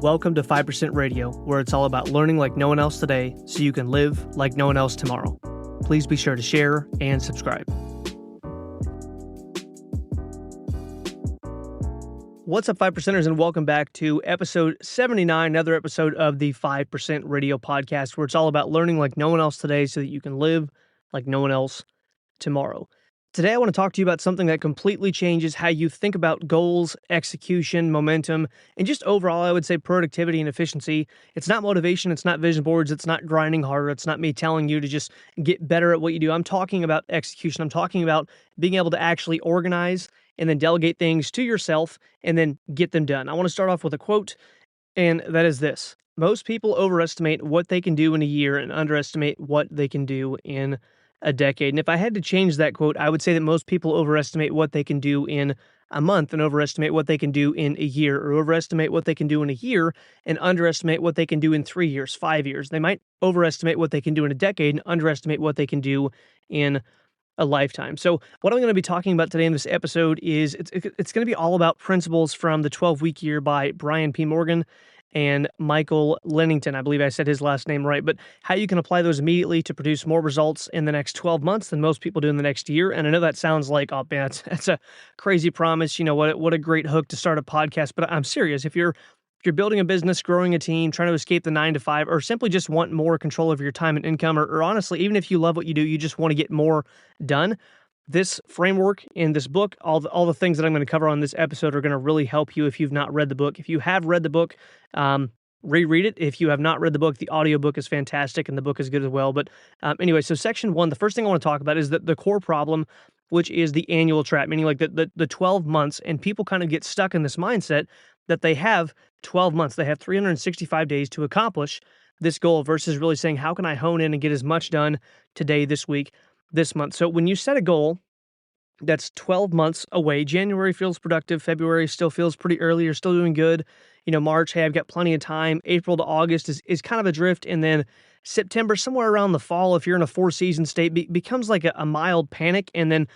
Welcome to 5% Radio, where it's all about learning like no one else today so you can live like no one else tomorrow. Please be sure to share and subscribe. What's up, 5%ers, and welcome back to episode 79, another episode of the 5% Radio podcast, where it's all about learning like no one else today so that you can live like no one else tomorrow. Today, I want to talk to you about something that completely changes how you think about goals, execution, momentum, and just overall, I would say productivity and efficiency. It's not motivation. It's not vision boards. It's not grinding harder. It's not me telling you to just get better at what you do. I'm talking about execution. I'm talking about being able to actually organize and then delegate things to yourself and then get them done. I want to start off with a quote, and that is this: most people overestimate what they can do in a year and underestimate what they can do in a decade. And if I had to change that quote, I would say that most people overestimate what they can do in a month and overestimate what they can do in a year, or overestimate what they can do in a year and underestimate what they can do in 3 years, 5 years. They might overestimate what they can do in a decade and underestimate what they can do in a lifetime. So what I'm going to be talking about today in this episode is it's going to be all about principles from the 12-week year by Brian P. Morgan and Michael Lennington. I believe I said his last name right, but how you can apply those immediately to produce more results in the next 12 months than most people do in the next year. And I know that sounds like, oh man, that's a crazy promise. You know, what a great hook to start a podcast. But I'm serious. If you're building a business, growing a team, trying to escape the 9 to 5, or simply just want more control of your time and income, or honestly, even if you love what you do, you just want to get more done, this framework in this book, all the things that I'm going to cover on this episode are going to really help you if you've not read the book. If you have read the book, reread it. If you have not read the book, the audiobook is fantastic and the book is good as well. But anyway, so section 1, the first thing I want to talk about is the core problem, which is the annual trap, meaning like the 12 months, and people kind of get stuck in this mindset that they have 12 months. They have 365 days to accomplish this goal versus really saying, how can I hone in and get as much done today, this week, this month? So when you set a goal that's 12 months away, January feels productive, February still feels pretty early, you're still doing good. You know, March, hey, I've got plenty of time. April to August is kind of a drift. And then September, somewhere around the fall, if you're in a 4-season state, becomes like a mild panic. And then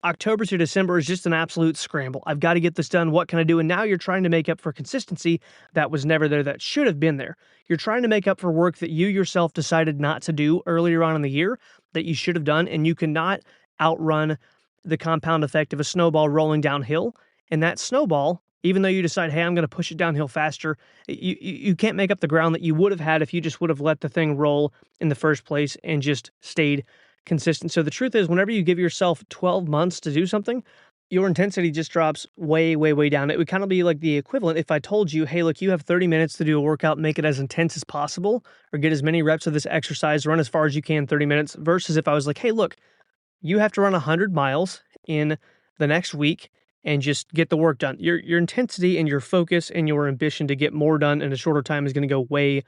October to December is just an absolute scramble. I've got to get this done. What can I do? And now you're trying to make up for consistency that was never there, that should have been there. You're trying to make up for work that you yourself decided not to do earlier on in the year that you should have done. And you cannot outrun the compound effect of a snowball rolling downhill. And that snowball, even though you decide, hey, I'm going to push it downhill faster, you can't make up the ground that you would have had if you just would have let the thing roll in the first place and just stayed consistent. So the truth is, whenever you give yourself 12 months to do something, your intensity just drops way, way, way down. It would kind of be like the equivalent if I told you, hey, look, you have 30 minutes to do a workout, make it as intense as possible, or get as many reps of this exercise, run as far as you can, 30 minutes, versus if I was like, hey, look, you have to run 100 miles in the next week and just get the work done. Your intensity and your focus and your ambition to get more done in a shorter time is going to go way,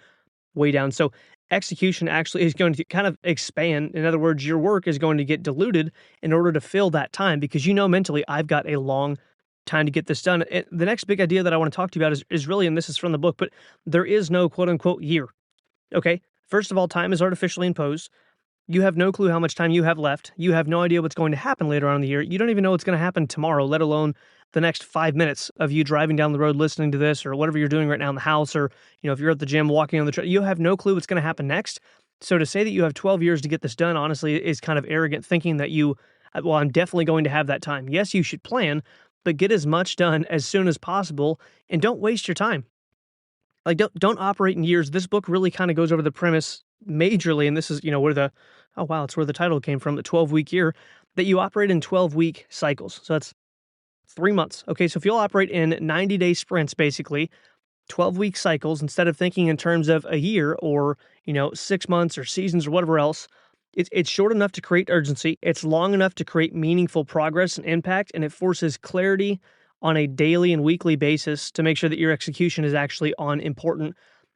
way down. So execution actually is going to kind of expand. In other words, your work is going to get diluted in order to fill that time, because you know mentally, I've got a long time to get this done. And the next big idea that I want to talk to you about is really, and this is from the book, but there is no quote unquote year. Okay. First of all, time is artificially imposed. You have no clue how much time you have left. You have no idea what's going to happen later on in the year. You don't even know what's going to happen tomorrow, let alone the next 5 minutes of you driving down the road listening to this, or whatever you're doing right now in the house, or if you're at the gym walking on the trail. You have no clue what's going to happen next. So to say that you have 12 years to get this done, honestly, is kind of arrogant thinking that I'm definitely going to have that time. Yes, you should plan, but get as much done as soon as possible, and don't waste your time. Like, don't operate in years. This book really kind of goes over the premise majorly, and this is, it's where the title came from, the 12-week year, that you operate in 12-week cycles. So that's 3 months. Okay, so if you'll operate in 90-day sprints, basically, 12-week cycles, instead of thinking in terms of a year or, 6 months or seasons or whatever else, it's short enough to create urgency. It's long enough to create meaningful progress and impact, and it forces clarity on a daily and weekly basis to make sure that your execution is actually on important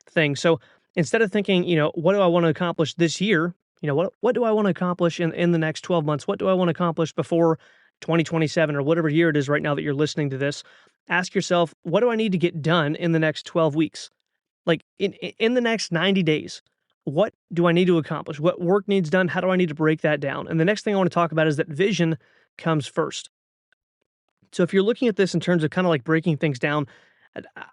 things. So instead of thinking, what do I want to accomplish this year? What do I want to accomplish in the next 12 months? What do I want to accomplish before 2027 or whatever year it is right now that you're listening to this? Ask yourself, what do I need to get done in the next 12 weeks? Like in the next 90 days, what do I need to accomplish? What work needs done? How do I need to break that down? And the next thing I want to talk about is that vision comes first. So if you're looking at this in terms of kind of like breaking things down,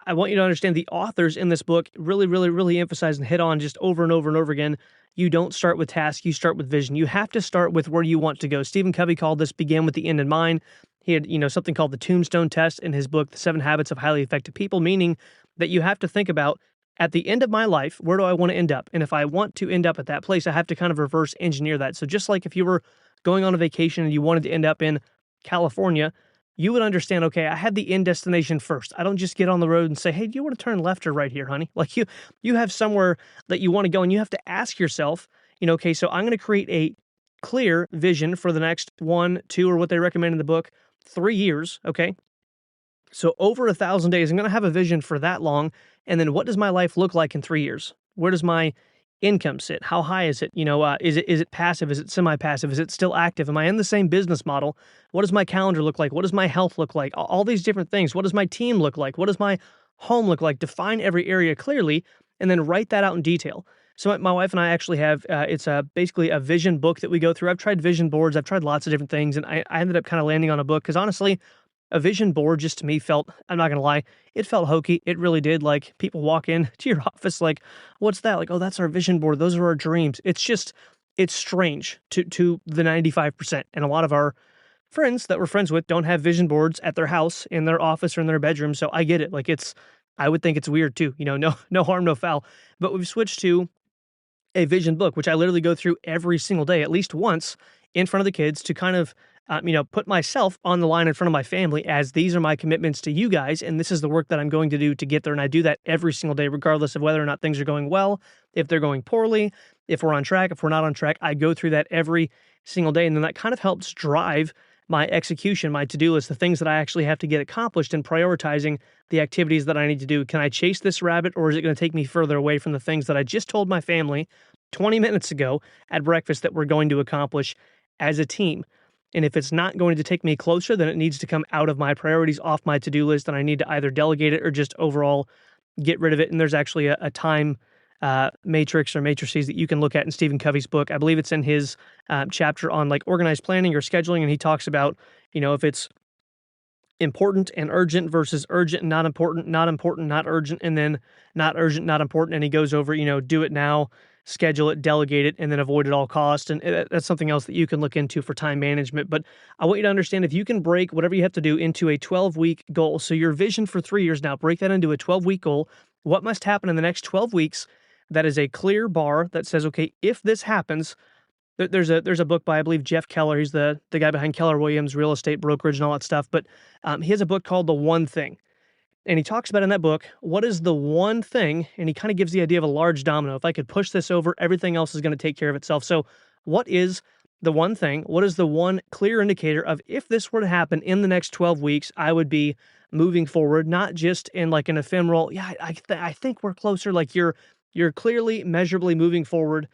I want you to understand the authors in this book really, really, really emphasize and hit on just over and over and over again. You don't start with task, you start with vision. You have to start with where you want to go. Stephen Covey called this begin with the end in mind. He had, something called the tombstone test in his book, The 7 Habits of Highly Effective People, meaning that you have to think about at the end of my life, where do I want to end up? And if I want to end up at that place, I have to kind of reverse engineer that. So just like if you were going on a vacation and you wanted to end up in California, you would understand, okay, I had the end destination first. I don't just get on the road and say, hey, do you want to turn left or right here, honey? Like you have somewhere that you want to go, and you have to ask yourself, okay, so I'm going to create a clear vision for the next 1, 2, or what they recommend in the book, 3 years. Okay. So over 1,000 days, I'm going to have a vision for that long. And then what does my life look like in 3 years? Where does my income sit? How high is it? Is it passive? Is it semi-passive? Is it still active? Am I in the same business model? What does my calendar look like? What does my health look like? All these different things. What does my team look like? What does my home look like? Define every area clearly, and then write that out in detail. So my wife and I actually have, it's basically a vision book that we go through. I've tried vision boards. I've tried lots of different things, and I ended up kind of landing on a book because honestly, a vision board just to me felt, I'm not gonna lie, it felt hokey. It really did. Like people walk in to your office like, what's that? Like, oh, that's our vision board. Those are our dreams. It's strange to the 95%. And a lot of our friends that we're friends with don't have vision boards at their house, in their office, or in their bedroom. So I get it. Like I would think it's weird too. No harm, no foul. But we've switched to a vision book, which I literally go through every single day, at least once in front of the kids to kind of, put myself on the line in front of my family as these are my commitments to you guys. And this is the work that I'm going to do to get there. And I do that every single day, regardless of whether or not things are going well, if they're going poorly, if we're on track, if we're not on track. I go through that every single day. And then that kind of helps drive my execution, my to-do list, the things that I actually have to get accomplished, and prioritizing the activities that I need to do. Can I chase this rabbit, or is it going to take me further away from the things that I just told my family 20 minutes ago at breakfast that we're going to accomplish as a team? And if it's not going to take me closer, then it needs to come out of my priorities, off my to-do list, and I need to either delegate it or just overall get rid of it. And there's actually a time matrix or matrices that you can look at in Stephen Covey's book. I believe it's in his chapter on like organized planning or scheduling, and he talks about, if it's important and urgent versus urgent and not important, not urgent, and then not urgent, not important. And he goes over, do it now, schedule it, delegate it, and then avoid at all costs. And that's something else that you can look into for time management. But I want you to understand, if you can break whatever you have to do into a 12-week goal, so your vision for 3 years now, break that into a 12-week goal. What must happen in the next 12 weeks? That is a clear bar that says, okay, if this happens, there's a book by, I believe, Jeff Keller. He's the guy behind Keller Williams, real estate brokerage and all that stuff. But he has a book called The One Thing. And he talks about in that book, what is the one thing? And he kind of gives the idea of a large domino. If I could push this over, everything else is going to take care of itself. So what is the one thing? What is the one clear indicator of if this were to happen in the next 12 weeks, I would be moving forward, not just in like an ephemeral, yeah, I think we're closer. Like you're clearly, measurably moving forward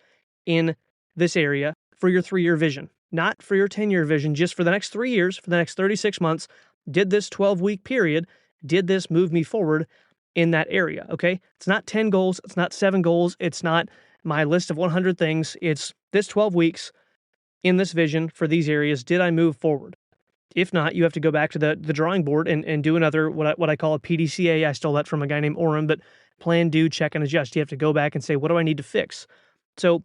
in this area for your 3-year vision, not for your 10-year vision, just for the next 3 years, for the next 36 months. Did this 12-week period, did this move me forward in that area? Okay. It's not 10 goals. It's not 7 goals. It's not my list of 100 things. It's this 12 weeks in this vision for these areas. Did I move forward? If not, you have to go back to the drawing board and do another, what I call a PDCA. I stole that from a guy named Orem, but plan, do, check, and adjust. You have to go back and say, what do I need to fix? So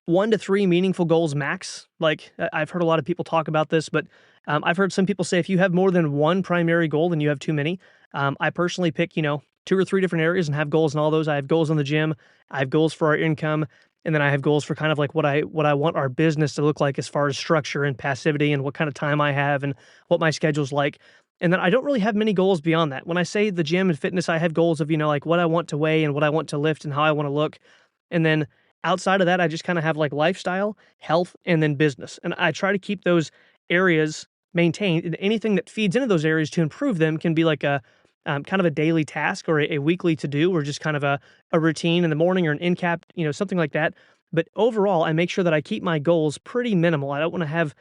1 to 3 meaningful goals max. Like I've heard a lot of people talk about this, but I've heard some people say if you have more than one primary goal, then you have too many. I personally pick, 2 or 3 different areas and have goals in all those. I have goals in the gym. I have goals for our income. And then I have goals for kind of like what I want our business to look like as far as structure and passivity and what kind of time I have and what my schedule's like. And then I don't really have many goals beyond that. When I say the gym and fitness, I have goals of, like what I want to weigh and what I want to lift and how I want to look. And then outside of that, I just kind of have like lifestyle, health, and then business. And I try to keep those areas maintained, and anything that feeds into those areas to improve them can be like a kind of a daily task or a weekly to do, or just kind of a routine in the morning or an in cap, something like that. But overall, I make sure that I keep my goals pretty minimal. I don't want to have,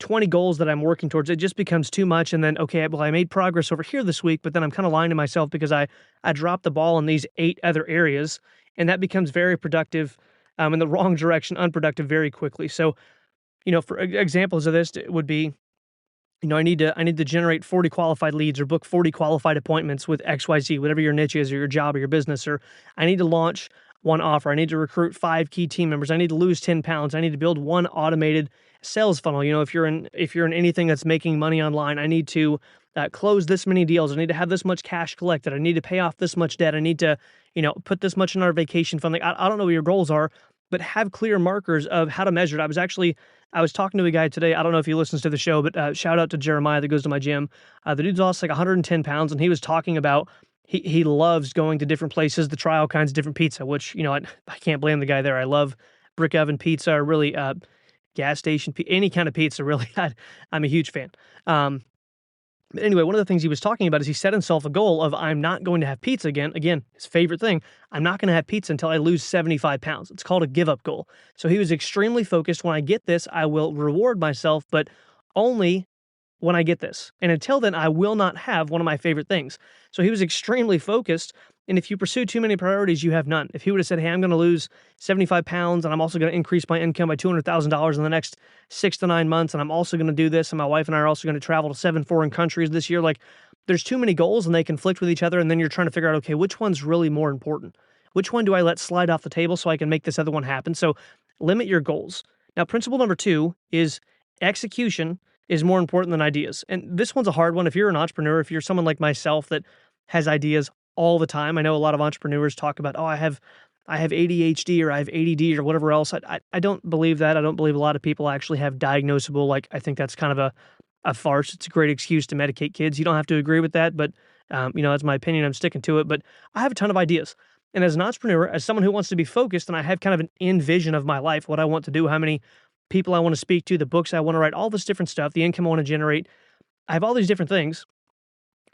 20 goals that I'm working towards. It just becomes too much. And then, okay, well, I made progress over here this week, but then I'm kind of lying to myself because I dropped the ball in these 8 other areas. And that becomes very productive in the wrong direction, unproductive very quickly. So, for examples of this would be I need to generate 40 qualified leads or book 40 qualified appointments with XYZ, whatever your niche is or your job or your business, or I need to launch one offer. I need to recruit 5 key team members. I need to lose 10 pounds. I need to build one automated sales funnel. If you're in anything that's making money online, I need to close this many deals. I need to have this much cash collected. I need to pay off this much debt. I need to, put this much in our vacation fund. Like, I don't know what your goals are, but have clear markers of how to measure it. I was talking to a guy today. I don't know if he listens to the show, but shout out to Jeremiah that goes to my gym. The dude's lost like 110 pounds, and he was talking about he loves going to different places to try all kinds of different pizza, which, I can't blame the guy there. I love brick oven pizza, or really gas station, any kind of pizza, really. I'm a huge fan. But anyway, one of the things he was talking about is he set himself a goal of, I'm not going to have pizza again. Again, his favorite thing. I'm not going to have pizza until I lose 75 pounds. It's called a give up goal. So he was extremely focused. When I get this, I will reward myself, but only when I get this. And until then, I will not have one of my favorite things. So he was extremely focused. And if you pursue too many priorities, you have none. If he would have said, hey, I'm going to lose 75 pounds and I'm also going to increase my income by $200,000 in the next 6 to 9 months, and I'm also going to do this, and my wife and I are also going to travel to 7 foreign countries this year, like, there's too many goals and they conflict with each other. And then you're trying to figure out, okay, which one's really more important? Which one do I let slide off the table so I can make this other one happen? So limit your goals. Now, principle number 2 is execution is more important than ideas. And this one's a hard one. If you're an entrepreneur, if you're someone like myself that has ideas all the time, I know a lot of entrepreneurs talk about, oh, I have ADHD, or I have ADD, or whatever else. I don't believe that. I don't believe a lot of people actually have diagnosable. Like, I think that's kind of a farce. It's a great excuse to medicate kids. You don't have to agree with that, but that's my opinion. I'm sticking to it. But I have a ton of ideas. And as an entrepreneur, as someone who wants to be focused, and I have kind of an end vision of my life, what I want to do, how many people I want to speak to, the books I want to write, all this different stuff, the income I want to generate. I have all these different things.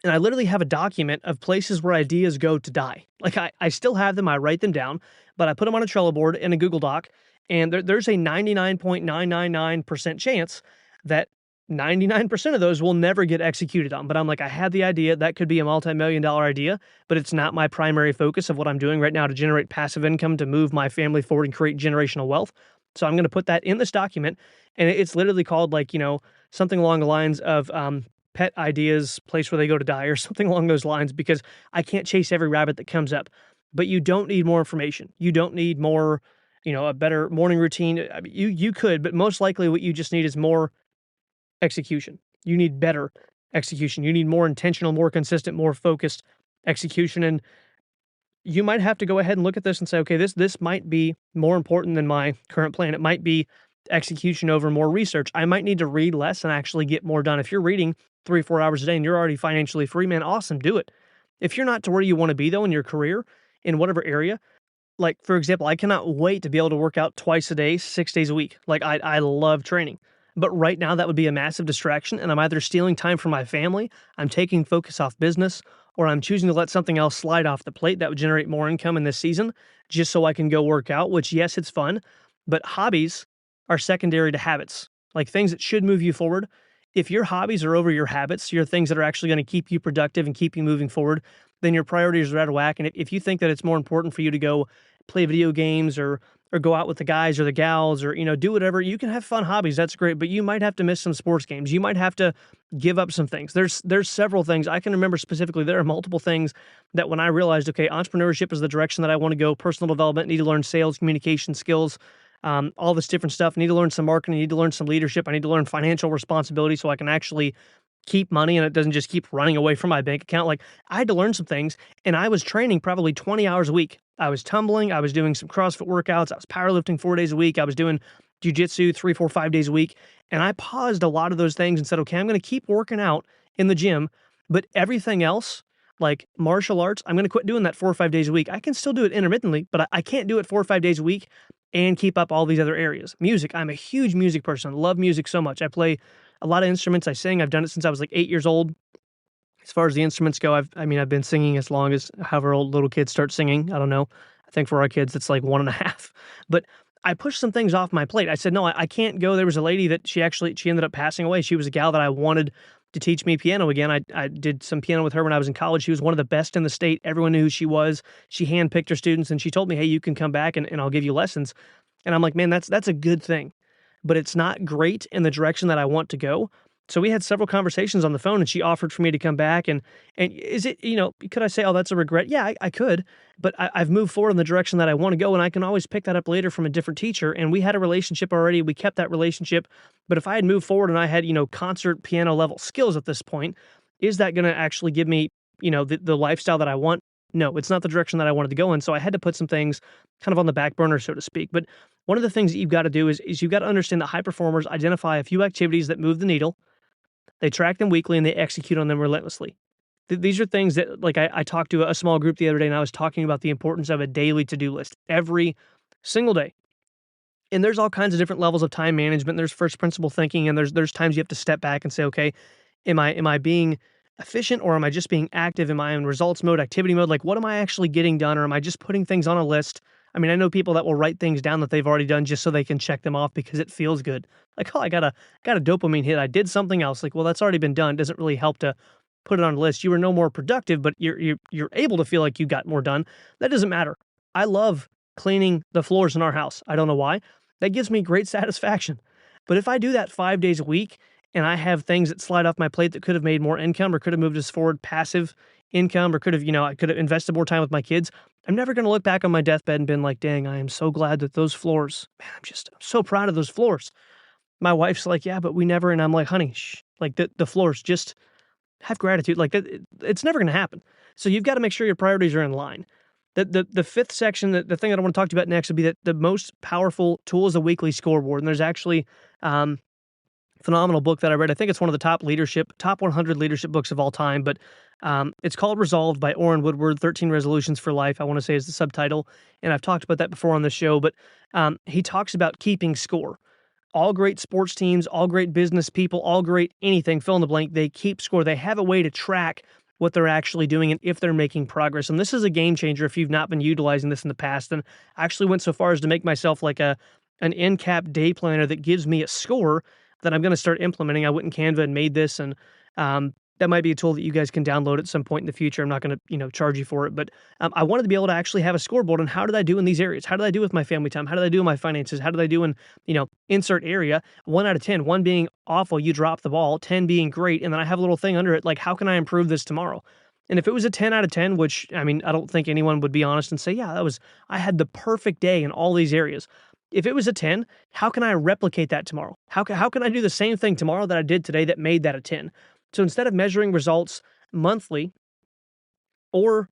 And I literally have a document of places where ideas go to die. Like, I still have them. I write them down, but I put them on a Trello board in a Google Doc. And there's a 99.999% chance that 99% of those will never get executed on. But I'm like, I had the idea. That could be a multi-million-dollar idea, but it's not my primary focus of what I'm doing right now to generate passive income, to move my family forward and create generational wealth. So I'm going to put that in this document. And it's literally called, like, something along the lines of pet ideas, place where they go to die, or something along those lines, because I can't chase every rabbit that comes up. But you don't need more information. You don't need more, a better morning routine. I mean, you could, but most likely what you just need is more execution. You need better execution. You need more intentional, more consistent, more focused execution. And you might have to go ahead and look at this and say, okay, this might be more important than my current plan. It might be execution over more research. I might need to read less and actually get more done. If you're reading 3 or 4 hours a day and you're already financially free, man, awesome, do it. If you're not to where you want to be, though, in your career, in whatever area, like, for example, I cannot wait to be able to work out twice a day, 6 days a week. Like, I love training. But right now, that would be a massive distraction, and I'm either stealing time from my family, I'm taking focus off business, or I'm choosing to let something else slide off the plate that would generate more income in this season just so I can go work out, which, yes, it's fun, but hobbies are secondary to habits, like things that should move you forward. If your hobbies are over your habits, your things that are actually going to keep you productive and keep you moving forward, then your priorities are out of whack. And if you think that it's more important for you to go play video games or go out with the guys or the gals, or, do whatever, you can have fun hobbies. That's great. But you might have to miss some sports games. You might have to give up some things. There's several things I can remember specifically. There are multiple things that when I realized, okay, entrepreneurship is the direction that I want to go, personal development, need to learn sales, communication skills, all this different stuff. I need to learn some marketing. I need to learn some leadership. I need to learn financial responsibility so I can actually keep money and it doesn't just keep running away from my bank account. Like, I had to learn some things, and I was training probably 20 hours a week. I was tumbling. I was doing some CrossFit workouts. I was powerlifting 4 days a week. I was doing jujitsu 3, 4, 5 days a week. And I paused a lot of those things and said, okay, I'm going to keep working out in the gym, but everything else, like martial arts, I'm going to quit doing that 4 or 5 days a week. I can still do it intermittently, but I can't do it 4 or 5 days a week and keep up all these other areas. Music, I'm a huge music person. Love music so much. I play a lot of instruments. I sing. I've done it since I was like 8 years old. As far as the instruments go, I've been singing as long as however old little kids start singing. I don't know. I think for our kids, it's like 1.5. But I pushed some things off my plate. I said, no, I can't go. There was a lady that she ended up passing away. She was a gal that I wanted to teach me piano again. I did some piano with her when I was in college. She was one of the best in the state. Everyone knew who she was. She handpicked her students, and she told me, hey, you can come back and I'll give you lessons. And I'm like, man, that's a good thing, but it's not great in the direction that I want to go. So we had several conversations on the phone, and she offered for me to come back. And is it, could I say, oh, that's a regret? Yeah, I could, but I've moved forward in the direction that I want to go, and I can always pick that up later from a different teacher. And we had a relationship already. We kept that relationship. But if I had moved forward and I had, concert piano level skills at this point, is that going to actually give me, the lifestyle that I want? No, it's not the direction that I wanted to go in. So I had to put some things kind of on the back burner, so to speak. But one of the things that you've got to do is you've got to understand that high performers identify a few activities that move the needle. They track them weekly and they execute on them relentlessly. These are things that, like, I talked to a small group the other day, and I was talking about the importance of a daily to-do list every single day. And there's all kinds of different levels of time management. There's first principle thinking, and there's times you have to step back and say, okay, am I being efficient, or am I just being active? Am I in results mode, activity mode? Like, what am I actually getting done, or am I just putting things on a list? I mean, I know people that will write things down that they've already done just so they can check them off because it feels good. Like, oh, I got a dopamine hit. I did something else. Like, well, that's already been done. It doesn't really help to put it on a list. You were no more productive, but you're able to feel like you got more done. That doesn't matter. I love cleaning the floors in our house. I don't know why. That gives me great satisfaction. But if I do that 5 days a week and I have things that slide off my plate that could have made more income or could have moved us forward passive income, or could have, I could have invested more time with my kids, I'm never going to look back on my deathbed and been like, dang, I am so glad that those floors, man, I'm so proud of those floors. My wife's like, yeah, but we never, and I'm like, honey, shh, like the floors, just have gratitude. Like that, it's never going to happen. So you've got to make sure your priorities are in line. The fifth section, the thing that I want to talk to you about next would be that the most powerful tool is a weekly scoreboard. And there's actually phenomenal book that I read. I think it's one of the top 100 leadership books of all time, but it's called Resolved by Orrin Woodward, 13 Resolutions for Life, I want to say is the subtitle. And I've talked about that before on the show, but he talks about keeping score. All great sports teams, all great business people, all great anything, fill in the blank, they keep score. They have a way to track what they're actually doing and if they're making progress. And this is a game changer if you've not been utilizing this in the past. And I actually went so far as to make myself like an in-cap day planner that gives me a score that I'm going to start implementing. I went in Canva and made this, and that might be a tool that you guys can download at some point in the future. I'm not going to, charge you for it, but I wanted to be able to actually have a scoreboard on how did I do in these areas? How did I do with my family time? How did I do in my finances? How did I do in, insert area, 1 out of 10, 1 being awful, you dropped the ball, 10 being great. And then I have a little thing under it, like, how can I improve this tomorrow? And if it was a 10 out of 10, which, I mean, I don't think anyone would be honest and say, yeah, I had the perfect day in all these areas. If it was a 10, how can I replicate that tomorrow? How can I do the same thing tomorrow that I did today that made that a 10? So instead of measuring results monthly or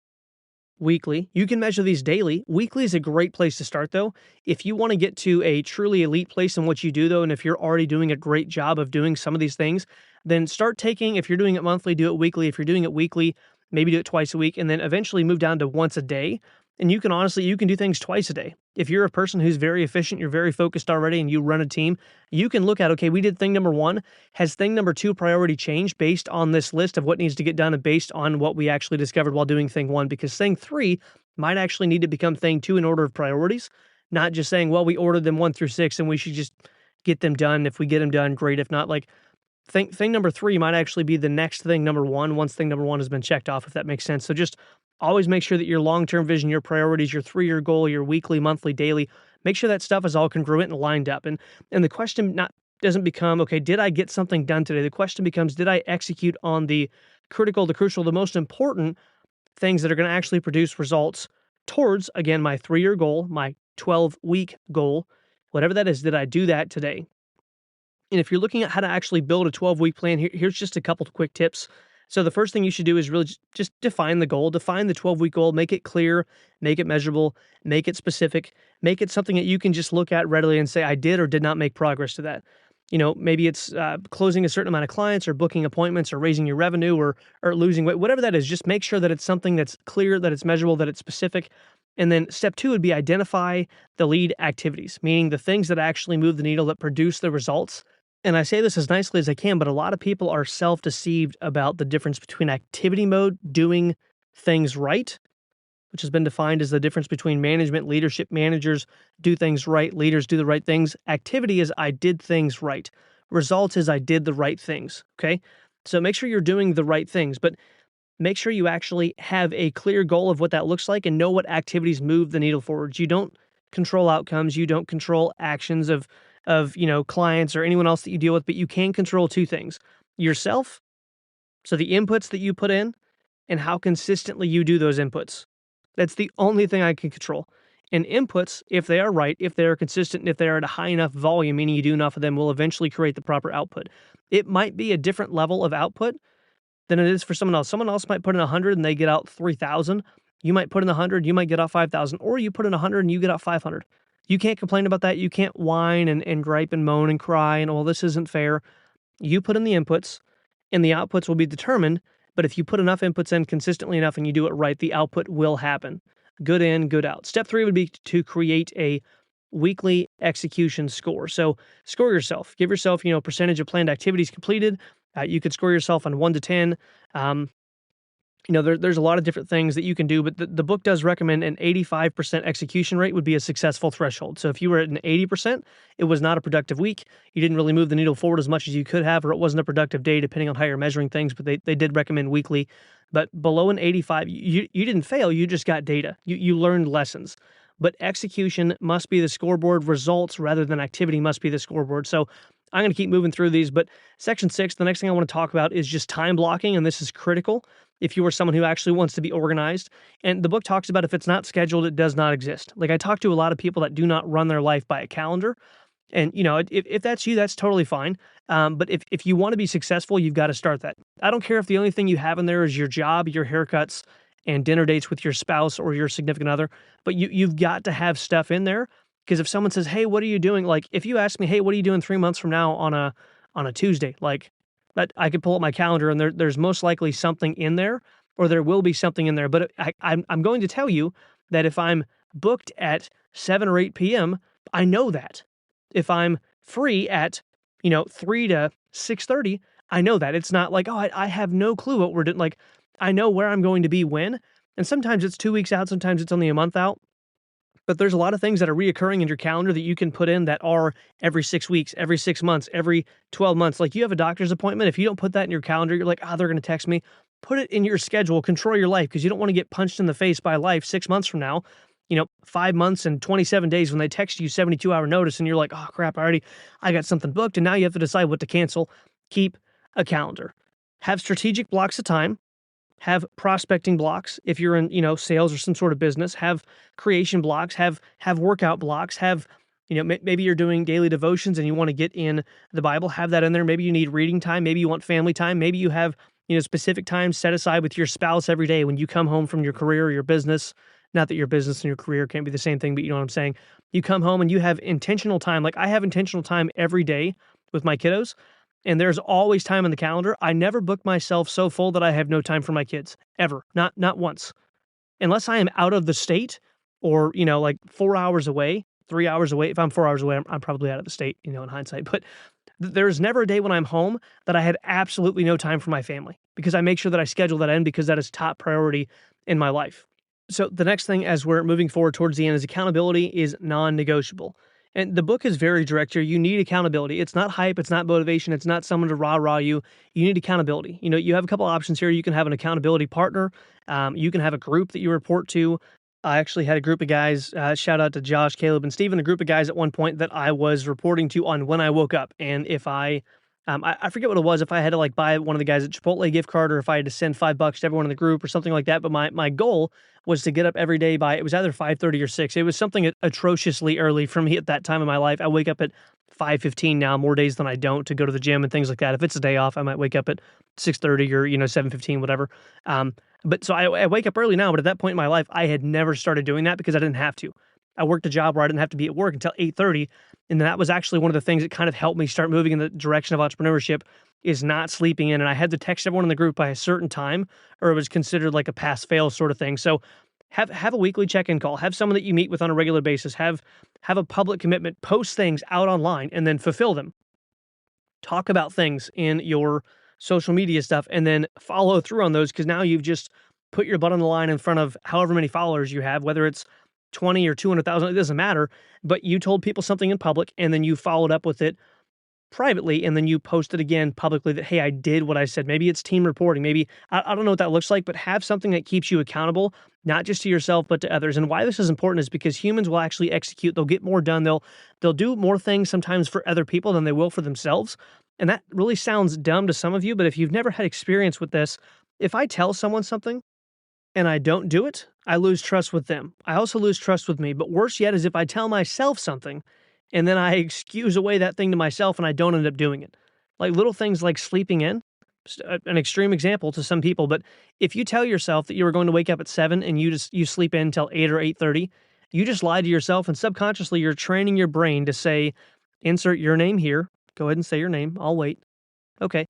weekly, you can measure these daily. Weekly is a great place to start, though. If you want to get to a truly elite place in what you do, though, and if you're already doing a great job of doing some of these things, then start taking, if you're doing it monthly, do it weekly. If you're doing it weekly, maybe do it twice a week, and then eventually move down to once a day. And you can do things twice a day. If you're a person who's very efficient, you're very focused already, and you run a team, you can look at, okay, we did thing number 1. Has thing number 2 priority changed based on this list of what needs to get done and based on what we actually discovered while doing thing 1? Because thing 3 might actually need to become thing 2 in order of priorities, not just saying, well, we ordered them 1 through 6 and we should just get them done. If we get them done, great. If not, like, thing number 3 might actually be the next thing number 1 once thing number 1 has been checked off, if that makes sense. So just always make sure that your long-term vision, your priorities, your 3-year goal, your weekly, monthly, daily, make sure that stuff is all congruent and lined up. And the question doesn't become, okay, did I get something done today? The question becomes, did I execute on the critical, the crucial, the most important things that are going to actually produce results towards, again, my 3-year goal, my 12-week goal, whatever that is, did I do that today? And if you're looking at how to actually build a 12-week plan, here's just a couple of quick tips. So the first thing you should do is really just define the goal, define the 12-week goal, make it clear, make it measurable, make it specific, make it something that you can just look at readily and say, I did or did not make progress to that. Maybe it's closing a certain amount of clients or booking appointments or raising your revenue or losing weight, whatever that is. Just make sure that it's something that's clear, that it's measurable, that it's specific. And then step 2 would be identify the lead activities, meaning the things that actually move the needle, that produce the results. And I say this as nicely as I can, but a lot of people are self-deceived about the difference between activity mode, doing things right, which has been defined as the difference between management, leadership. Managers do things right, leaders do the right things. Activity is I did things right. Results is I did the right things, okay? So make sure you're doing the right things, but make sure you actually have a clear goal of what that looks like and know what activities move the needle forward. You don't control outcomes. You don't control actions of clients or anyone else that you deal with, but you can control 2 things. yourself, so the inputs that you put in, and how consistently you do those inputs. That's the only thing I can control. And inputs, if they are right, if they are consistent, and if they are at a high enough volume, meaning you do enough of them, will eventually create the proper output. It might be a different level of output than it is for someone else. Someone else might put in 100 and they get out 3,000. You might put in 100, you might get out 5,000, or you put in 100 and you get out 500. You can't complain about that. You can't whine and gripe and moan and cry and, well, this isn't fair. You put in the inputs and the outputs will be determined. But if you put enough inputs in consistently enough and you do it right, the output will happen. Good in, good out. Step 3 would be to create a weekly execution score. So score yourself. Give yourself, percentage of planned activities completed. You could score yourself on 1 to 10. There's a lot of different things that you can do, but the book does recommend an 85% execution rate would be a successful threshold. So if you were at an 80%, it was not a productive week. You didn't really move the needle forward as much as you could have, or it wasn't a productive day, depending on how you're measuring things, but they did recommend weekly. But below an 85, you didn't fail, you just got data. You learned lessons. But execution must be the scoreboard, results rather than activity must be the scoreboard. So I'm going to keep moving through these, but section 6, the next thing I want to talk about is just time blocking, and this is critical if you are someone who actually wants to be organized. And the book talks about if it's not scheduled, it does not exist. Like, I talk to a lot of people that do not run their life by a calendar, and if that's you, that's totally fine. But if you want to be successful, you've got to start that. I don't care if the only thing you have in there is your job, your haircuts, and dinner dates with your spouse or your significant other, but you've got to have stuff in there. Because if someone says, "Hey, what are you doing?" Like, if you ask me, "Hey, what are you doing 3 months from now on a Tuesday?" Like, that, I could pull up my calendar and there's most likely something in there, or there will be something in there. But I'm going to tell you that if I'm booked at 7 or 8 p.m., I know that. If I'm free at 3 to 6:30, I know that. It's not like, oh, I have no clue what we're doing. Like, I know where I'm going to be when, and sometimes it's 2 weeks out, sometimes it's only a month out. But there's a lot of things that are reoccurring in your calendar that you can put in that are every 6 weeks, every 6 months, every 12 months. Like, you have a doctor's appointment. If you don't put that in your calendar, you're like, they're going to text me. Put it in your schedule. Control your life, because you don't want to get punched in the face by life 6 months from now, 5 months and 27 days when they text you 72-hour notice and you're like, oh, crap, I got something booked. And now you have to decide what to cancel. Keep a calendar. Have strategic blocks of time. Have prospecting blocks if you're in, sales or some sort of business. Have creation blocks. Have workout blocks. Have, maybe you're doing daily devotions and you want to get in the Bible. Have that in there. Maybe you need reading time. Maybe you want family time. Maybe you have, specific times set aside with your spouse every day when you come home from your career or your business. Not that your business and your career can't be the same thing, but you know what I'm saying? You come home and you have intentional time. Like, I have intentional time every day with my kiddos. And there's always time in the calendar. I never book myself so full that I have no time for my kids, ever. Not once. Unless I am out of the state or, like 4 hours away, 3 hours away. If I'm 4 hours away, I'm probably out of the state, in hindsight. But there's never a day when I'm home that I had absolutely no time for my family, because I make sure that I schedule that in, because that is top priority in my life. So the next thing, as we're moving forward towards the end, is accountability is non-negotiable. And the book is very direct here. You need accountability. It's not hype. It's not motivation. It's not someone to rah-rah you. You need accountability. You have a couple options here. You can have an accountability partner. You can have a group that you report to. I actually had a group of guys, shout out to Josh, Caleb, and Steven, a group of guys at one point that I was reporting to on when I woke up. And if I forget what it was, if I had to buy one of the guys at Chipotle gift card, or if I had to send $5 to everyone in the group or something like that. But my goal was to get up every day by, it was either 5:30 or 6. It was something atrociously early for me at that time in my life. I wake up at 5:15 now, more days than I don't, to go to the gym and things like that. If it's a day off, I might wake up at 6:30 or 7:15, whatever. But so I wake up early now, but at that point in my life, I had never started doing that because I didn't have to. I worked a job where I didn't have to be at work until 8:30. And that was actually one of the things that kind of helped me start moving in the direction of entrepreneurship, is not sleeping in. And I had to text everyone in the group by a certain time, or it was considered like a pass-fail sort of thing. So have a weekly check-in call. Have someone that you meet with on a regular basis. Have a public commitment. Post things out online and then fulfill them. Talk about things in your social media stuff and then follow through on those, because now you've just put your butt on the line in front of however many followers you have, whether it's 20 or 200,000, it doesn't matter, but you told people something in public and then you followed up with it privately, and then you posted again publicly that, hey, I did what I said. Maybe it's team reporting. Maybe, I don't know what that looks like, but have something that keeps you accountable, not just to yourself, but to others. And why this is important is because humans will actually execute. They'll get more done. They'll do more things sometimes for other people than they will for themselves. And that really sounds dumb to some of you, but if you've never had experience with this, if I tell someone something and I don't do it, I lose trust with them. I also lose trust with me. But worse yet is if I tell myself something and then I excuse away that thing to myself and I don't end up doing it. Like little things like sleeping in, an extreme example to some people, but if you tell yourself that you were going to wake up at 7 and you sleep in until 8 or 8:30, you just lie to yourself and subconsciously you're training your brain to say, insert your name here. Go ahead and say your name. I'll wait. Okay.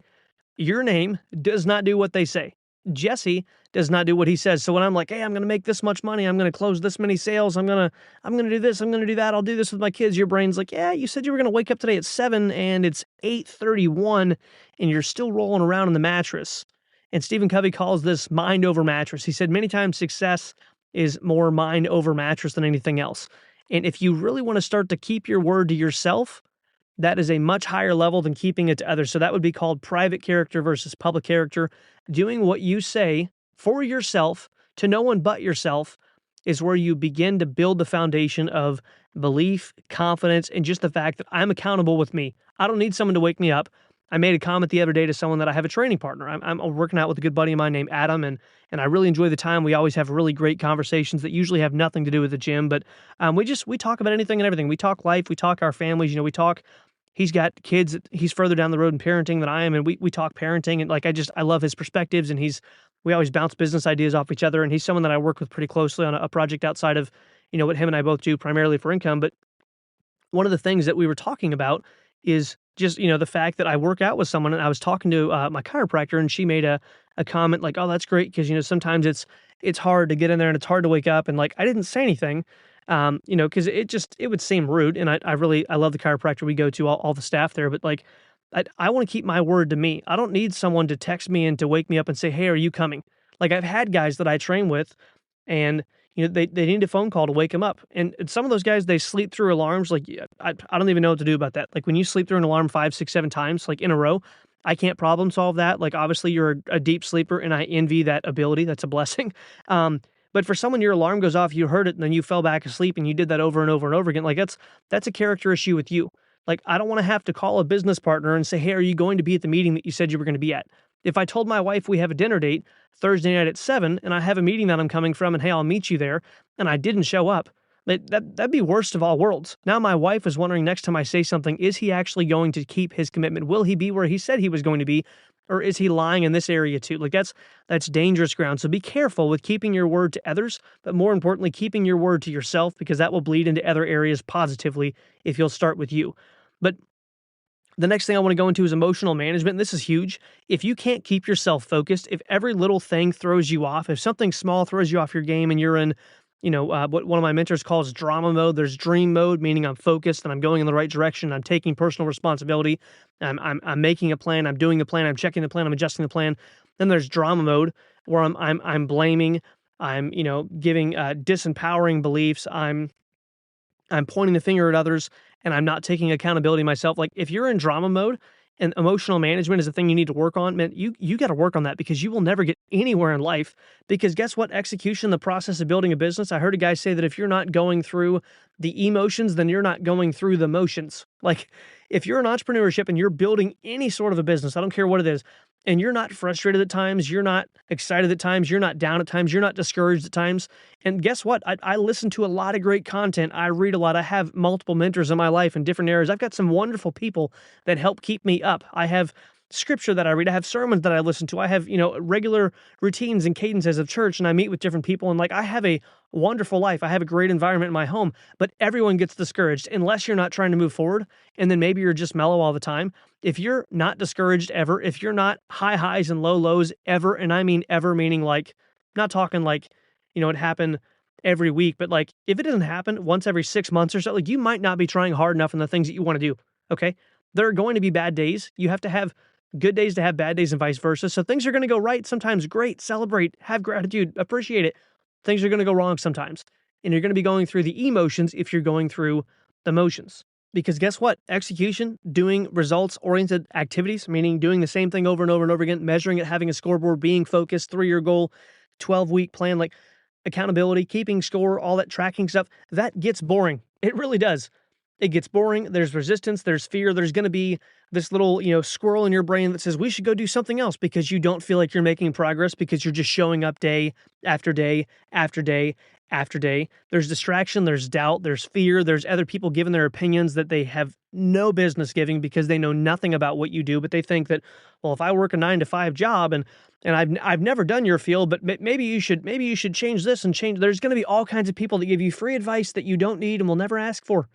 Your name does not do what they say. Jesse does not do what he says. So when I'm like, "Hey, I'm going to make this much money. I'm going to close this many sales. I'm going to do this. I'm going to do that. I'll do this with my kids." Your brain's like, "Yeah, you said you were going to wake up today at 7 and it's 8:31 and you're still rolling around in the mattress." And Stephen Covey calls this mind over mattress. He said many times success is more mind over mattress than anything else. And if you really want to start to keep your word to yourself, that is a much higher level than keeping it to others. So that would be called private character versus public character. Doing what you say for yourself to no one but yourself is where you begin to build the foundation of belief, confidence, and just the fact that I'm accountable with me. I don't need someone to wake me up. I made a comment the other day to someone that I have a training partner. I'm working out with a good buddy of mine named Adam, and I really enjoy the time. We always have really great conversations that usually have nothing to do with the gym, but we talk about anything and everything. We talk life, we talk our families. We talk. He's got kids. He's further down the road in parenting than I am, and we talk parenting. And like I love his perspectives, and we always bounce business ideas off each other. And he's someone that I work with pretty closely on a project outside of what him and I both do primarily for income. But one of the things that we were talking about is just, the fact that I work out with someone, and I was talking to my chiropractor, and she made a comment like, "Oh, that's great," because sometimes it's hard to get in there and it's hard to wake up, and like I didn't say anything, because it would seem rude, and I love the chiropractor we go to, all the staff there, but like I want to keep my word to me. I don't need someone to text me and to wake me up and say, "Hey, are you coming?" Like I've had guys that I train with, and they need a phone call to wake them up. And some of those guys, they sleep through alarms. Like, yeah, I don't even know what to do about that. Like when you sleep through an alarm 5, 6, 7 times, like in a row, I can't problem solve that. Like obviously you're a deep sleeper and I envy that ability. That's a blessing. But for someone, your alarm goes off, you heard it, and then you fell back asleep and you did that over and over and over again. Like that's a character issue with you. Like I don't want to have to call a business partner and say, "Hey, are you going to be at the meeting that you said you were going to be at?" If I told my wife we have a dinner date Thursday night at 7 and I have a meeting that I'm coming from and, "Hey, I'll meet you there," and I didn't show up, that'd be worst of all worlds. Now my wife is wondering next time I say something, is he actually going to keep his commitment? Will he be where he said he was going to be? Or is he lying in this area too? Like that's dangerous ground. So be careful with keeping your word to others, but more importantly, keeping your word to yourself, because that will bleed into other areas positively if you'll start with you. But the next thing I want to go into is emotional management. This is huge. If you can't keep yourself focused, if every little thing throws you off, if something small throws you off your game and you're in, what one of my mentors calls drama mode, there's dream mode, meaning I'm focused and I'm going in the right direction. I'm taking personal responsibility. I'm making a plan. I'm doing the plan. I'm checking the plan. I'm adjusting the plan. Then there's drama mode where I'm blaming. I'm, giving disempowering beliefs. I'm pointing the finger at others and I'm not taking accountability myself. Like if you're in drama mode and emotional management is a thing you need to work on, man, you got to work on that, because you will never get anywhere in life. Because guess what? Execution, the process of building a business. I heard a guy say that if you're not going through the emotions, then you're not going through the motions. Like if you're in entrepreneurship and you're building any sort of a business, I don't care what it is, and you're not frustrated at times, you're not excited at times, you're not down at times, you're not discouraged at times. And guess what? I listen to a lot of great content. I read a lot. I have multiple mentors in my life in different areas. I've got some wonderful people that help keep me up. I have scripture that I read. I have sermons that I listen to. I have, regular routines and cadences of church, and I meet with different people. And like, I have a wonderful life. I have a great environment in my home, but everyone gets discouraged unless you're not trying to move forward. And then maybe you're just mellow all the time. If you're not discouraged ever, if you're not high highs and low lows ever, and I mean ever, meaning like, not talking like, it happened every week, but like if it doesn't happen once every 6 months or so, like you might not be trying hard enough in the things that you want to do. Okay. There are going to be bad days. You have to have good days to have bad days and vice versa. So things are going to go right sometimes. Great. Celebrate, have gratitude, appreciate it. Things are going to go wrong sometimes. And you're going to be going through the emotions if you're going through the motions. Because guess what? Execution, doing results-oriented activities, meaning doing the same thing over and over and over again, measuring it, having a scoreboard, being focused, 3-year goal, 12-week plan, like accountability, keeping score, all that tracking stuff, that gets boring. It really does. it gets boring. There's resistance, there's fear. There's going to be this little, squirrel in your brain that says we should go do something else because you don't feel like you're making progress because you're just showing up day after day after day after day. There's distraction, there's doubt, there's fear, there's other people giving their opinions that they have no business giving because they know nothing about what you do, but they think that, well, if I work a 9 to 5 job and I've never done your field, but maybe you should change this and change. There's going to be all kinds of people that give you free advice that you don't need and will never ask for.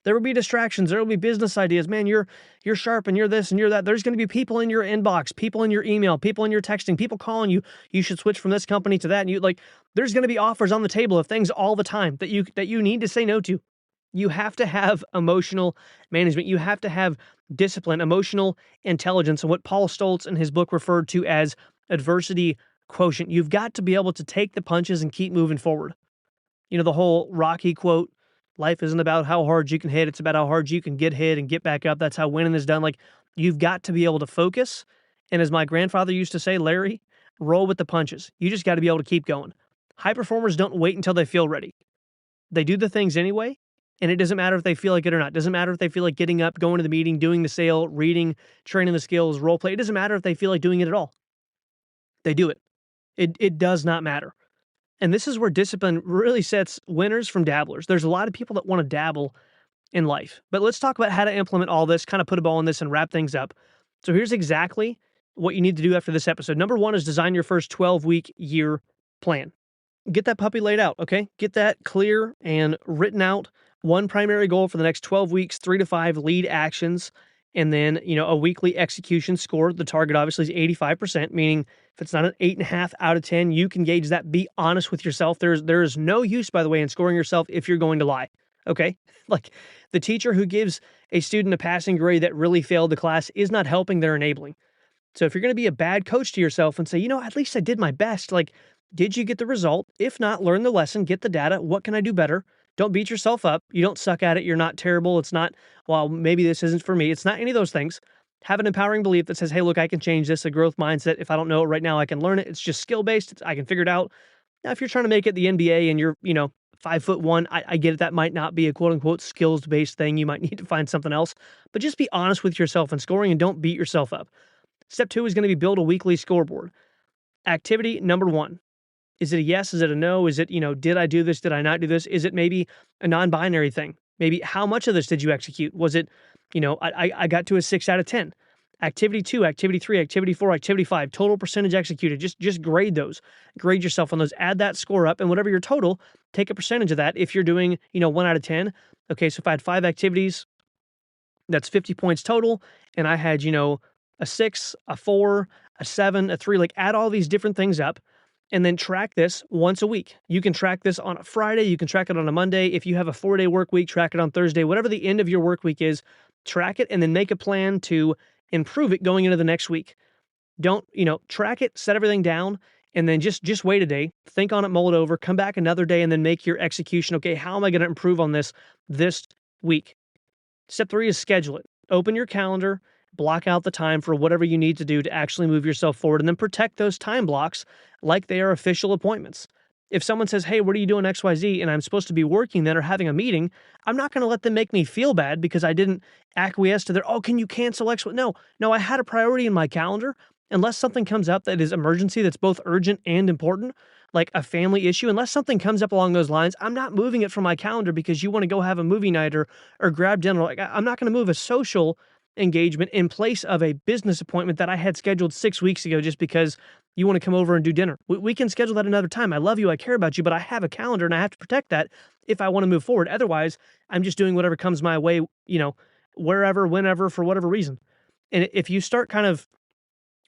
There will be distractions. There will be business ideas. Man, you're sharp and you're this and you're that. There's going to be people in your inbox, people in your email, people in your texting, people calling you. You should switch from this company to that. And there's going to be offers on the table of things all the time that you need to say no to. You have to have emotional management. You have to have discipline, emotional intelligence, and what Paul Stoltz in his book referred to as adversity quotient. You've got to be able to take the punches and keep moving forward. The whole Rocky quote, life isn't about how hard you can hit. It's about how hard you can get hit and get back up. That's how winning is done. You've got to be able to focus. And as my grandfather used to say, Larry, roll with the punches. You just got to be able to keep going. High performers don't wait until they feel ready. They do the things anyway. And it doesn't matter if they feel like it or not. It doesn't matter if they feel like getting up, going to the meeting, doing the sale, reading, training the skills, role play. It doesn't matter if they feel like doing it at all. They do it. It does not matter. And this is where discipline really sets winners from dabblers. There's a lot of people that want to dabble in life. But let's talk about how to implement all this, kind of put a ball in this and wrap things up. So here's exactly what you need to do after this episode. Number 1 is design your first 12-week year plan. Get that puppy laid out, okay? Get that clear and written out. One primary goal for the next 12 weeks, 3 to 5 lead actions, and then, a weekly execution score. The target obviously is 85%, meaning if it's not an 8.5 out of 10, you can gauge that. Be honest with yourself. There is no use, by the way, in scoring yourself if you're going to lie, okay? Like the teacher who gives a student a passing grade that really failed the class is not helping, they're enabling. So if you're going to be a bad coach to yourself and say, at least I did my best, did you get the result? If not, learn the lesson, get the data. What can I do better? Don't beat yourself up. You don't suck at it. You're not terrible. It's not, well, maybe this isn't for me. It's not any of those things. Have an empowering belief that says, hey, look, I can change this, a growth mindset. If I don't know it right now, I can learn it. It's just skill-based. I can figure it out. Now, if you're trying to make it the NBA and you're, 5'1", I get it. That might not be a quote-unquote skills-based thing. You might need to find something else. But just be honest with yourself in scoring and don't beat yourself up. Step 2 is going to be build a weekly scoreboard. Activity number 1. Is it a yes? Is it a no? Is it, did I do this? Did I not do this? Is it maybe a non-binary thing? Maybe how much of this did you execute? Was it, I got to a 6 out of 10. Activity 2, activity 3, activity 4, activity 5, total percentage executed. Just grade those. Grade yourself on those. Add that score up. And whatever your total, take a percentage of that. If you're doing, 1 out of 10. Okay, so if I had 5 activities, that's 50 points total. And I had, a 6, a 4, a 7, a 3. Add all these different things up. And then track this once a week. You can track this on a Friday. You can track it on a Monday. If you have a 4-day work week, track it on Thursday. Whatever the end of your work week is, track it and then make a plan to improve it going into the next week. Don't, track it, set everything down, and then just wait a day. Think on it, mull it over, come back another day, and then make your execution. Okay, how am I going to improve on this week? Step 3 is schedule it. Open your calendar. Block out the time for whatever you need to do to actually move yourself forward, and then protect those time blocks like they are official appointments. If someone says, hey, what are you doing XYZ, and I'm supposed to be working then or having a meeting, I'm not going to let them make me feel bad because I didn't acquiesce to their, can you cancel X? No, I had a priority in my calendar. Unless something comes up that is emergency, that's both urgent and important, like a family issue, unless something comes up along those lines, I'm not moving it from my calendar because you want to go have a movie night or grab dinner. I'm not going to move a social engagement in place of a business appointment that I had scheduled 6 weeks ago just because you want to come over and do dinner. We can schedule that another time. I love you. I care about you, but I have a calendar and I have to protect that if I want to move forward. Otherwise, I'm just doing whatever comes my way, wherever, whenever, for whatever reason. And if you start kind of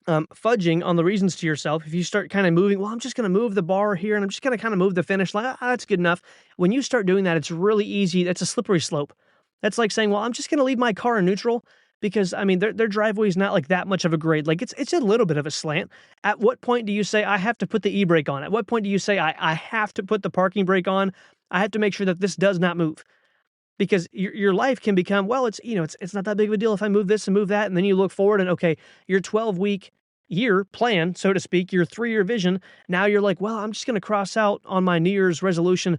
fudging on the reasons to yourself, if you start kind of moving, I'm just going to move the bar here and I'm just going to kind of move the finish line. That's good enough. When you start doing that, it's really easy. That's a slippery slope. That's like saying, I'm just going to leave my car in neutral because, their driveway is not that much of a grade. It's a little bit of a slant. At what point do you say, I have to put the e-brake on? At what point do you say, I have to put the parking brake on? I have to make sure that this does not move. Because your life can become, it's not that big of a deal if I move this and move that. And then you look forward and, okay, your 12-week year plan, so to speak, your 3-year vision, now you're like, I'm just going to cross out on my New Year's resolution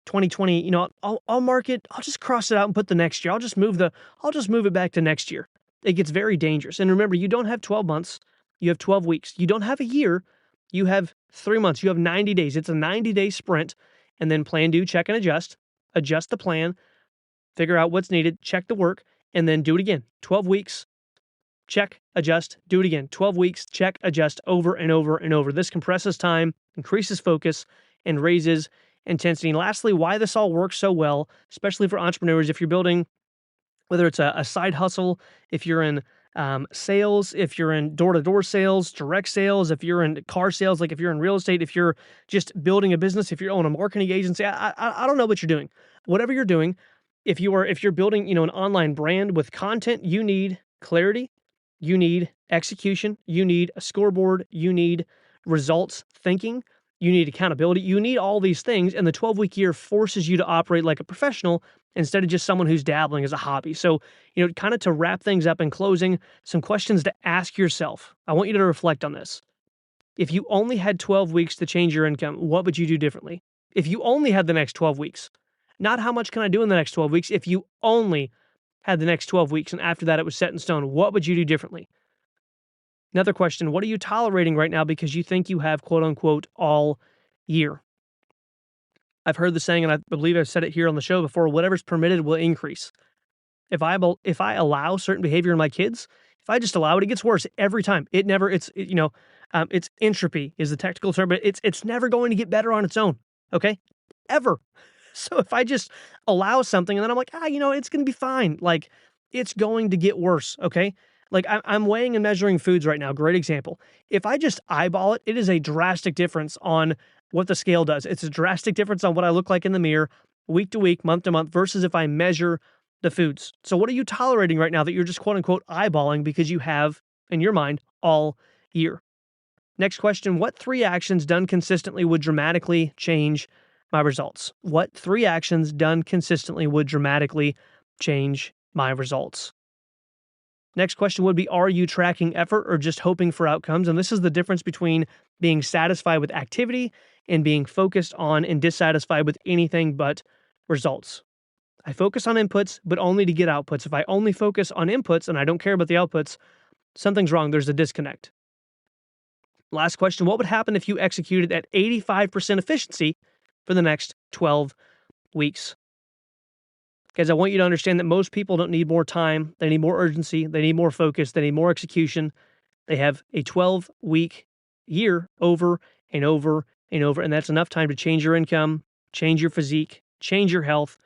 2020, I'll mark it. I'll just cross it out and put the next year. I'll just move it back to next year. It gets very dangerous. And remember, you don't have 12 months. You have 12 weeks. You don't have a year. You have 3 months. You have 90 days. It's a 90-day sprint. And then plan, do, check, and adjust the plan, figure out what's needed, check the work, and then do it again. 12 weeks, check, adjust, do it again. 12 weeks, check, adjust, over and over and over. This compresses time, increases focus, and raises intensity. And lastly, why this all works so well, especially for entrepreneurs, if you're building, whether it's a side hustle, if you're in sales, if you're in door-to-door sales, direct sales, if you're in car sales, like if you're in real estate, if you're just building a business, if you're on a marketing agency, I don't know what you're doing. Whatever you're doing, if you're building, an online brand with content, you need clarity, you need execution, you need a scoreboard, you need results thinking, you need accountability, you need all these things, and the 12-week year forces you to operate like a professional instead of just someone who's dabbling as a hobby. So, kind of to wrap things up in closing, some questions to ask yourself. I want you to reflect on this. If you only had 12 weeks to change your income, what would you do differently? If you only had the next 12 weeks, not how much can I do in the next 12 weeks, if you only had the next 12 weeks and after that it was set in stone, what would you do differently? Another question, what are you tolerating right now because you think you have quote unquote all year? I've heard the saying, and I believe I've said it here on the show before, whatever's permitted will increase. If I allow certain behavior in my kids, if I just allow it, it gets worse every time. It's entropy is the technical term, but it's never going to get better on its own. Okay. Ever. So if I just allow something and then I'm like, it's going to be fine. Like it's going to get worse. Okay. Like I'm weighing and measuring foods right now. Great example. If I just eyeball it, it is a drastic difference on what the scale does. It's a drastic difference on what I look like in the mirror week to week, month to month versus if I measure the foods. So what are you tolerating right now that you're just quote unquote eyeballing because you have in your mind all year? Next question, what 3 actions done consistently would dramatically change my results? What 3 actions done consistently would dramatically change my results? Next question would be, are you tracking effort or just hoping for outcomes? And this is the difference between being satisfied with activity and being focused on and dissatisfied with anything but results. I focus on inputs, but only to get outputs. If I only focus on inputs and I don't care about the outputs, something's wrong. There's a disconnect. Last question, what would happen if you executed at 85% efficiency for the next 12 weeks? Guys, I want you to understand that most people don't need more time. They need more urgency. They need more focus. They need more execution. They have a 12-week year over and over and over, and that's enough time to change your income, change your physique, change your health,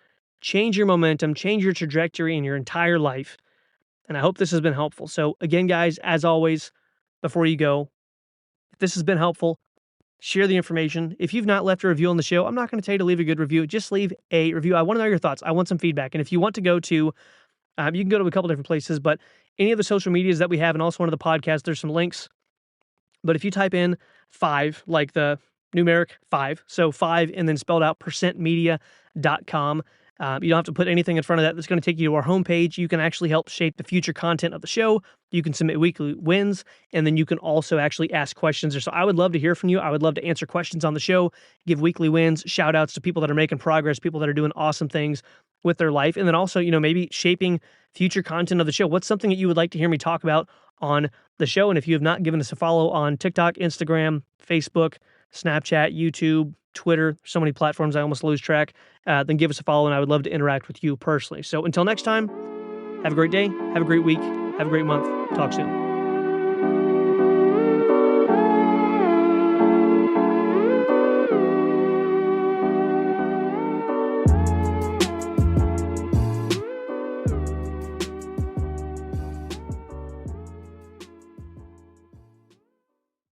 change your momentum, change your trajectory in your entire life. And I hope this has been helpful. So again, guys, as always, before you go, if this has been helpful, share the information. If you've not left a review on the show, I'm not going to tell you to leave a good review. Just leave a review. I want to know your thoughts. I want some feedback. And if you want to go to, you can go to a couple different places, but any of the social medias that we have and also one of the podcasts, there's some links. But if you type in 5, like the numeric 5, so 5 and then spelled out percentmedia.com, you don't have to put anything in front of that. That's going to take you to our homepage. You can actually help shape the future content of the show. You can submit weekly wins, and then you can also actually ask questions. So I would love to hear from you. I would love to answer questions on the show, give weekly wins, shout outs to people that are making progress, people that are doing awesome things with their life. And then also, maybe shaping future content of the show. What's something that you would like to hear me talk about on the show? And if you have not given us a follow on TikTok, Instagram, Facebook, Snapchat, YouTube, Twitter, so many platforms I almost lose track, then give us a follow, and I would love to interact with you personally. So until next time, have a great day, have a great week, have a great month. Talk soon.